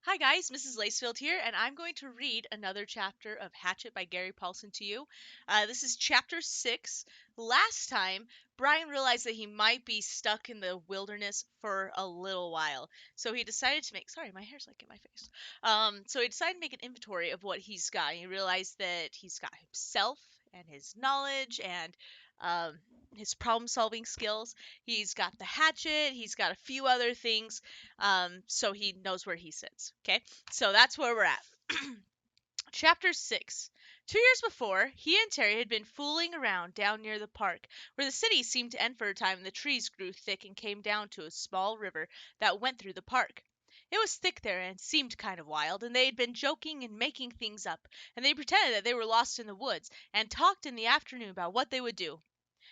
Hi guys, Mrs. Lacefield here, and I'm going to read another chapter of Hatchet by Gary Paulsen to you. This is chapter 6. Last time, Brian realized that he might be stuck in the wilderness for a little while. So he decided to make, sorry, my hair's like in my face. So he decided to make an inventory of what he's got. He realized that he's got himself and his knowledge and um, his problem solving skills. He's got the hatchet, he's got a few other things so he knows where he sits. Okay, so that's where we're at. Chapter 6. 2 years before, he and Terry had been fooling around down near the park, where the city seemed to end for a time and the trees grew thick and came down to a small river that went through the park. It was thick there and seemed kind of wild, and they had been joking and making things up, and they pretended that they were lost in the woods, and talked in the afternoon about what they would do.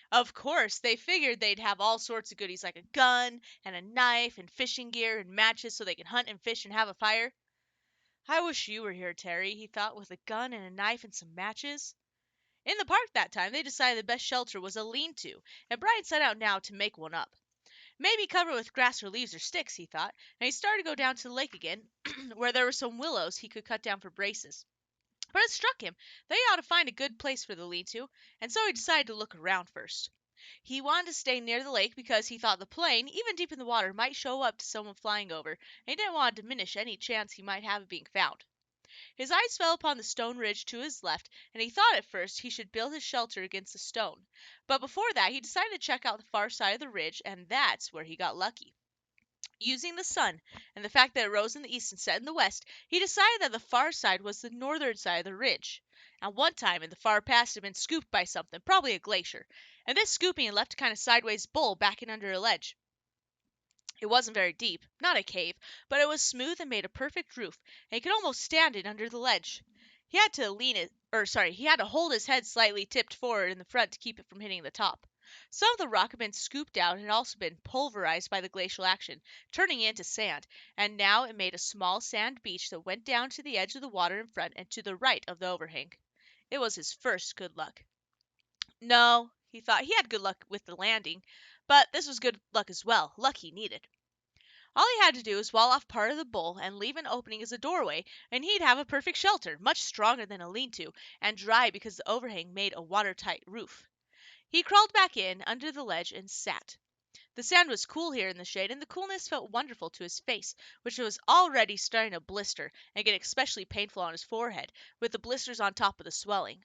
Of course, they figured they'd have all sorts of goodies like a gun and a knife and fishing gear and matches so they could hunt and fish and have a fire. I wish you were here, Terry, he thought, with a gun and a knife and some matches. In the park that time, they decided the best shelter was a lean-to, and Brian set out now to make one up. Maybe cover it with grass or leaves or sticks, he thought, and he started to go down to the lake again, where there were some willows he could cut down for braces. But it struck him that he ought to find a good place for the lean-to, and so he decided to look around first. He wanted to stay near the lake because he thought the plane, even deep in the water, might show up to someone flying over, and he didn't want to diminish any chance he might have of being found. His eyes fell upon the stone ridge to his left, and he thought at first he should build his shelter against the stone. But before that, he decided to check out the far side of the ridge, and that's where he got lucky. Using the sun and the fact that it rose in the east and set in the west, he decided that the far side was the northern side of the ridge. At one time in the far past had been scooped by something, probably a glacier, and this scooping had left a kind of sideways bowl back in under a ledge. It wasn't very deep, not a cave, but it was smooth and made a perfect roof, and he could almost stand it under the ledge. He had to he had to hold his head slightly tipped forward in the front to keep it from hitting the top. Some of the rock had been scooped out and had also been pulverized by the glacial action, turning it into sand, and now it made a small sand beach that went down to the edge of the water in front and to the right of the overhang. It was his first good luck. No, he thought he had good luck with the landing, but this was good luck as well, luck he needed. All he had to do was wall off part of the bowl and leave an opening as a doorway, and he'd have a perfect shelter, much stronger than a lean-to, and dry because the overhang made a watertight roof. He crawled back in under the ledge and sat. The sand was cool here in the shade, and the coolness felt wonderful to his face, which was already starting to blister and get especially painful on his forehead, with the blisters on top of the swelling.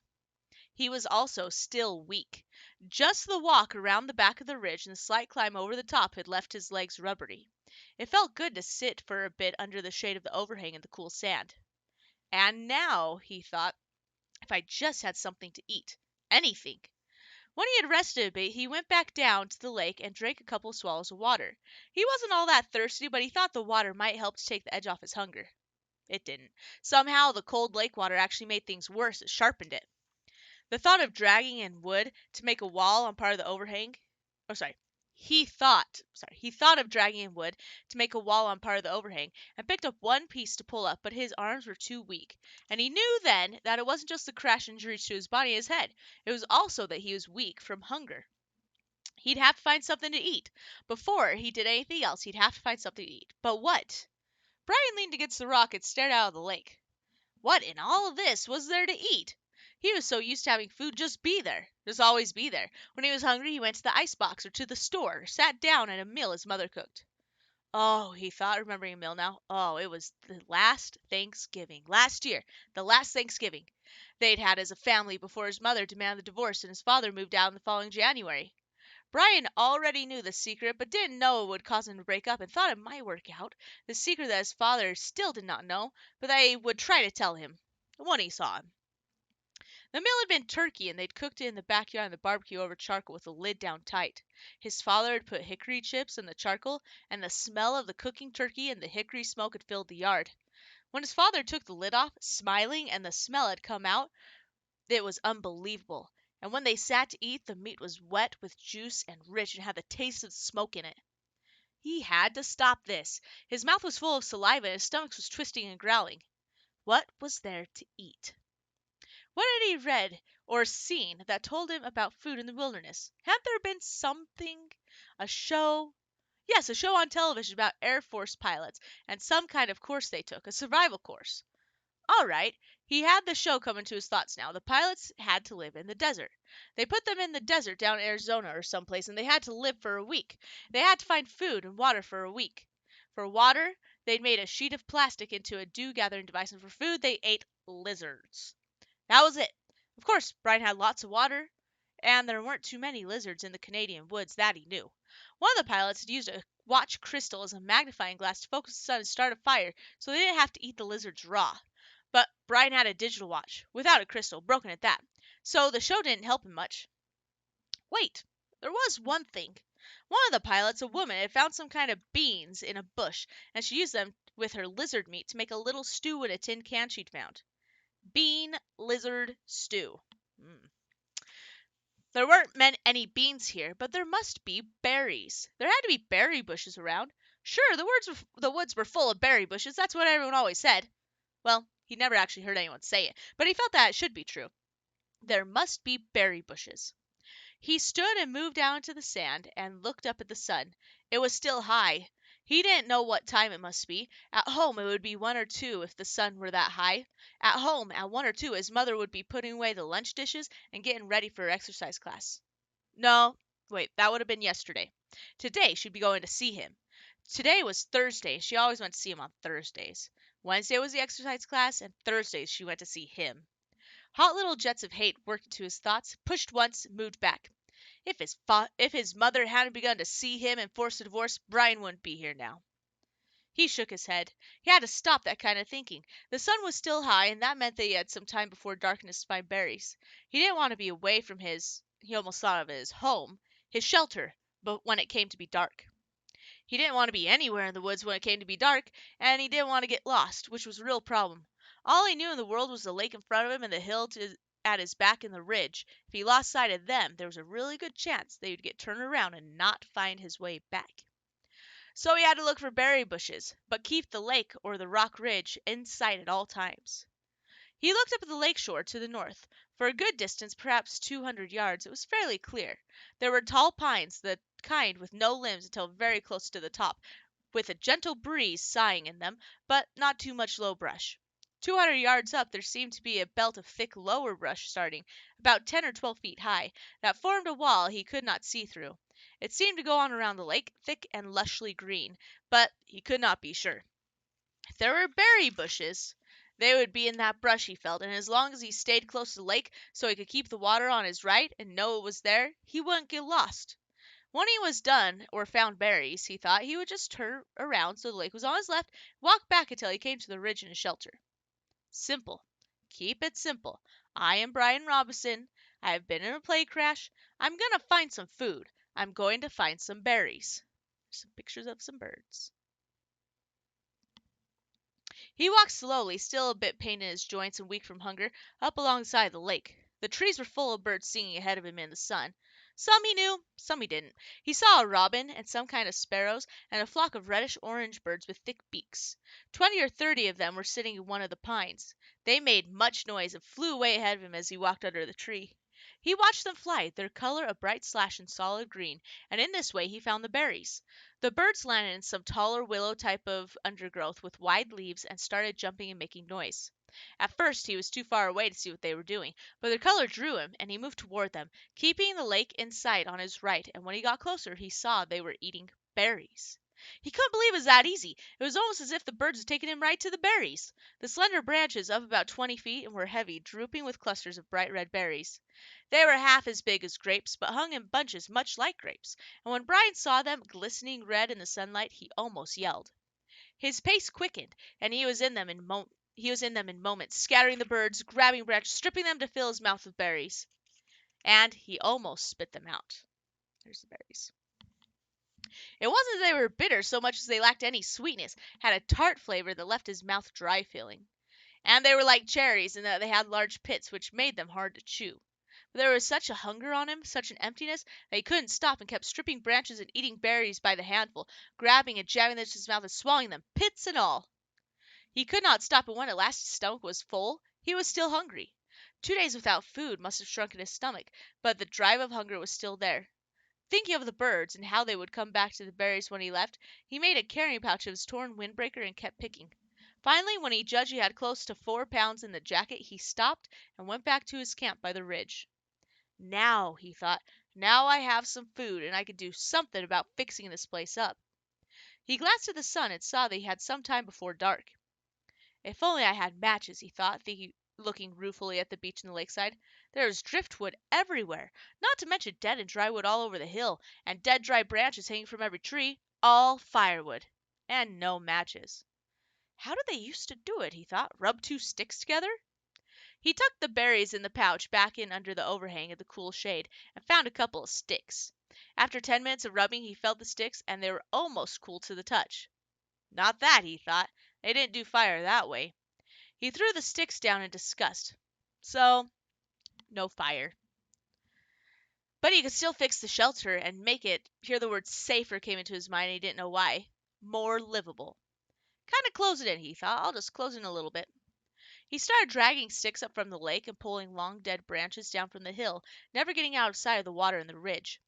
He was also still weak. Just the walk around the back of the ridge and the slight climb over the top had left his legs rubbery. It felt good to sit for a bit under the shade of the overhang in the cool sand. And now, he thought, if I just had something to eat. Anything. When he had rested a bit, he went back down to the lake and drank a couple of swallows of water. He wasn't all that thirsty, but he thought the water might help to take the edge off his hunger. It didn't. Somehow, the cold lake water actually made things worse. It sharpened it. The thought of dragging in wood to make a wall on part of the overhang. Oh, sorry. He thought of dragging in wood to make a wall on part of the overhang and picked up one piece to pull up, but his arms were too weak. And he knew then that it wasn't just the crash injuries to his body and his head, it was also that he was weak from hunger. He'd have to find something to eat. Before he did anything else, he'd have to find something to eat. But what? Brian leaned against the rock and stared out of the lake. What in all of this was there to eat? He was so used to having food just be there, just always be there. When he was hungry, he went to the ice box or to the store, or sat down at a meal his mother cooked. Oh, he thought, remembering a meal now. Oh, it was the last Thanksgiving. Last year. The last Thanksgiving. They'd had as a family before his mother demanded the divorce and his father moved out in the following January. Brian already knew the secret, but didn't know it would cause him to break up and thought it might work out. The secret that his father still did not know, but that he would try to tell him when he saw him. The meal had been turkey, and they'd cooked it in the backyard on the barbecue over charcoal with the lid down tight. His father had put hickory chips in the charcoal, and the smell of the cooking turkey and the hickory smoke had filled the yard. When his father took the lid off, smiling, and the smell had come out, it was unbelievable. And when they sat to eat, the meat was wet with juice and rich and had the taste of the smoke in it. He had to stop this. His mouth was full of saliva and his stomach was twisting and growling. What was there to eat? What had he read or seen that told him about food in the wilderness? Had there been something? A show? Yes, a show on television about Air Force pilots and some kind of course they took, a survival course. All right. He had the show come into his thoughts now. The pilots had to live in the desert. They put them in the desert down in Arizona or someplace, and they had to live for a week. They had to find food and water for a week. For water, they'd made a sheet of plastic into a dew gathering device, and for food, they ate lizards. That was it. Of course, Brian had lots of water, and there weren't too many lizards in the Canadian woods, that he knew. One of the pilots had used a watch crystal as a magnifying glass to focus the sun and start a fire so they didn't have to eat the lizards raw. But Brian had a digital watch, without a crystal, broken at that, so the show didn't help him much. Wait, there was one thing. One of the pilots, a woman, had found some kind of beans in a bush, and she used them with her lizard meat to make a little stew in a tin can she'd found. Bean lizard stew. Mm. There weren't any beans here, but there must be berries. There had to be berry bushes around. Sure, the woods were full of berry bushes. That's what everyone always said. Well, he never actually heard anyone say it, but he felt that it should be true. There must be berry bushes. He stood and moved down into the sand and looked up at the sun. It was still high. He didn't know what time it must be. At home it would be 1 or 2 if the sun were that high. At home, at 1 or 2, his mother would be putting away the lunch dishes and getting ready for her exercise class. No, wait, that would have been yesterday. Today she'd be going to see him. Today was Thursday. She always went to see him on Thursdays. Wednesday was the exercise class, and Thursdays she went to see him. Hot little jets of hate worked into his thoughts, pushed once, moved back. If his mother hadn't begun to see him and force a divorce, Brian wouldn't be here now. He shook his head. He had to stop that kind of thinking. The sun was still high, and that meant that he had some time before darkness to find berries. He didn't want to be away from he almost thought of it as home, his shelter, but when it came to be dark. He didn't want to be anywhere in the woods when it came to be dark, and he didn't want to get lost, which was a real problem. All he knew in the world was the lake in front of him and the hill at his back and the ridge. If he lost sight of them, there was a really good chance that he would get turned around and not find his way back. So he had to look for berry bushes, but keep the lake or the rock ridge in sight at all times. He looked up at the lake shore to the north. For a good distance, perhaps 200 yards, it was fairly clear. There were tall pines, the kind with no limbs until very close to the top, with a gentle breeze sighing in them, but not too much low brush. 200 yards up, there seemed to be a belt of thick lower brush starting, about 10 or 12 feet high, that formed a wall he could not see through. It seemed to go on around the lake, thick and lushly green, but he could not be sure. If there were berry bushes, they would be in that brush, he felt, and as long as he stayed close to the lake so he could keep the water on his right and know it was there, he wouldn't get lost. When he was done or found berries, he thought he would just turn around so the lake was on his left, walk back until he came to the ridge and his shelter. Simple. Keep it simple. I am Brian Robinson. I have been in a plane crash. I'm going to find some food. I'm going to find some berries. Some pictures of some birds. He walked slowly, still a bit pained in his joints and weak from hunger, up alongside the lake. The trees were full of birds singing ahead of him in the sun. Some he knew, some he didn't. He saw a robin and some kind of sparrows and a flock of reddish-orange birds with thick beaks. 20 or 30 of them were sitting in one of the pines. They made much noise and flew away ahead of him as he walked under the tree. He watched them fly, their color a bright slash in solid green, and in this way he found the berries. The birds landed in some taller willow type of undergrowth with wide leaves and started jumping and making noise. At first he was too far away to see what they were doing, but their color drew him, and he moved toward them, keeping the lake in sight on his right, and when he got closer he saw they were eating berries. He couldn't believe it was that easy. It was almost as if the birds had taken him right to the berries. The slender branches, up about 20 feet, and were heavy, drooping with clusters of bright red berries. They were half as big as grapes, but hung in bunches much like grapes, and when Brian saw them glistening red in the sunlight, he almost yelled. His pace quickened, and he was in them in moments, scattering the birds, grabbing branches, stripping them to fill his mouth with berries. And he almost spit them out. There's the berries. It wasn't that they were bitter so much as they lacked any sweetness, had a tart flavor that left his mouth dry feeling. And they were like cherries in that they had large pits, which made them hard to chew. But there was such a hunger on him, such an emptiness, that he couldn't stop and kept stripping branches and eating berries by the handful, grabbing and jamming them into his mouth and swallowing them, pits and all. He could not stop, and when at last his stomach was full, he was still hungry. 2 days without food must have shrunken his stomach, but the drive of hunger was still there. Thinking of the birds and how they would come back to the berries when he left, he made a carrying pouch of his torn windbreaker and kept picking. Finally, when he judged he had close to 4 pounds in the jacket, he stopped and went back to his camp by the ridge. Now, he thought, now I have some food and I can do something about fixing this place up. He glanced at the sun and saw that he had some time before dark. If only I had matches, he thought, looking ruefully at the beach and the lakeside. There is driftwood everywhere, not to mention dead and dry wood all over the hill, and dead dry branches hanging from every tree, all firewood, and no matches. How did they used to do it, he thought, rub two sticks together? He tucked the berries in the pouch back in under the overhang of the cool shade and found a couple of sticks. After 10 minutes of rubbing, he felt the sticks, and they were almost cool to the touch. Not that, he thought. They didn't do fire that way. He threw the sticks down in disgust. So, no fire. But he could still fix the shelter and make it, here the word safer came into his mind and he didn't know why, more livable. Kind of close it in, he thought. I'll just close it in a little bit. He started dragging sticks up from the lake and pulling long dead branches down from the hill, never getting out of sight of the water and the ridge.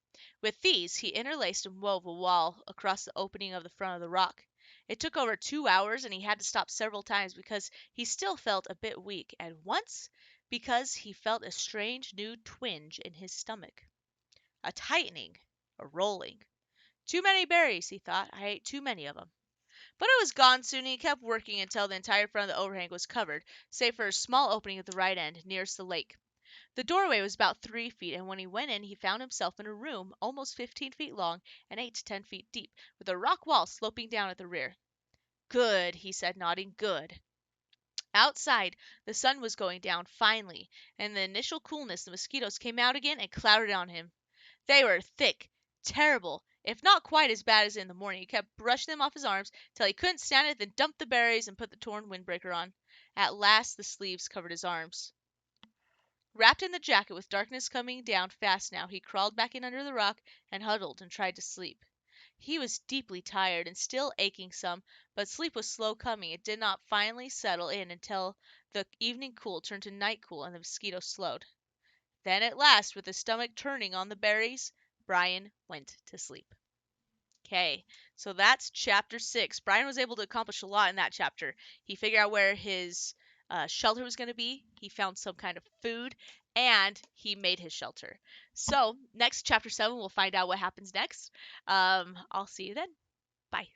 With these, he interlaced and wove a wall across the opening of the front of the rock. It took over 2 hours, and he had to stop several times because he still felt a bit weak, and once because he felt a strange new twinge in his stomach. A tightening, a rolling. Too many berries, he thought. I ate too many of them. But it was gone soon, and he kept working until the entire front of the overhang was covered, save for a small opening at the right end, nearest the lake. The doorway was about 3 feet, and when he went in, he found himself in a room almost 15 feet long and 8 to 10 feet deep, with a rock wall sloping down at the rear. Good, he said, nodding. Good. Outside, the sun was going down finally, and in the initial coolness the mosquitoes came out again and clouded on him. They were thick, terrible, if not quite as bad as in the morning. He kept brushing them off his arms till he couldn't stand it, then dumped the berries and put the torn windbreaker on. At last the sleeves covered his arms. Wrapped in the jacket with darkness coming down fast now, he crawled back in under the rock and huddled and tried to sleep. He was deeply tired and still aching some, but sleep was slow coming. It did not finally settle in until the evening cool turned to night cool and the mosquitoes slowed. Then at last, with his stomach turning on the berries, Brian went to sleep. Okay, so that's chapter 6. Brian was able to accomplish a lot in that chapter. He figured out where his shelter was going to be, he found some kind of food, and he made his shelter. So, next chapter 7, we'll find out what happens next. I'll see you then. Bye.